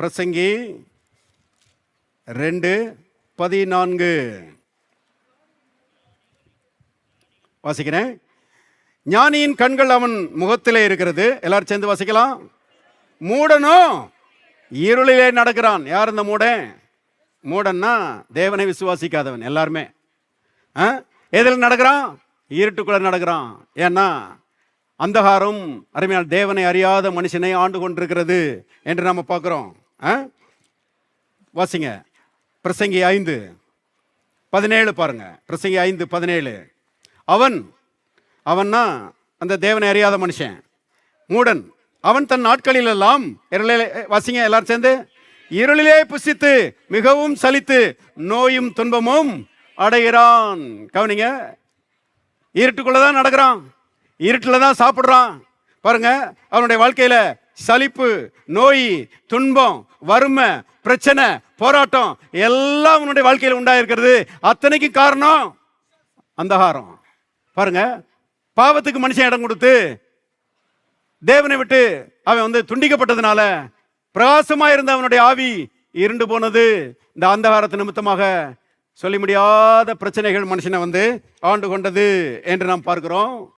பிரசங்கி 2:14 வாசிக்கிறேன். ஞானியின் கண்கள் அவன் முகத்திலே இருக்கிறது. எல்லாரும் சேர்ந்து வாசிக்கலாம். மூடனோ இருளிலே நடக்கிறான். யார் இந்த மூடன்? மூடன்னா தேவனை விசுவாசிக்காதவன். எல்லாருமே எதில் நடக்கிறான்? இருட்டுக்குள்ள நடக்கிறான். ஏன்னா அந்தகாரம் அருமையான தேவனை அறியாத மனுஷனை ஆண்டு கொண்டிருக்கிறது என்று நம்ம பார்க்கிறோம். வாசிங்க பிரசங்கி 5:17 பாருங்க. பிரசங்கி 5:17. அவன்னா அந்த தேவனை அறியாத மனுஷன், மூடன். அவன் தன் நாட்களில் எல்லாம் வாசிங்க எல்லாரும் சேர்ந்து, இருளிலே புசித்து மிகவும் சலித்து நோயும் துன்பமும் அடைகிறான். கவனிங்க, இருட்டுக்குள்ளதான் நடக்கிறான், இருட்டில் தான் சாப்பிட்றான். பாருங்க, அவனுடைய வாழ்க்கையில சலிப்பு, நோய், துன்பம், வறுமை, பிரச்சனை, போராட்டம் எல்லாம் அவனுடைய வாழ்க்கையில் உண்டாயிருக்கிறது. அத்தனைக்கு காரணம் அந்தகாரம். பாருங்க, பாவத்துக்கு மனுஷன் இடம் கொடுத்து தேவனை விட்டு அவன் துண்டிக்கப்பட்டதுனால பிரகாசமா இருந்த அவனுடைய ஆவி இருண்டு போனது. இந்த அந்தகாரத்து நிமித்தமாக சொல்லி முடியாத பிரச்சனைகள் மனுஷனை ஆண்டு கொண்டது என்று நாம் பார்க்கிறோம்.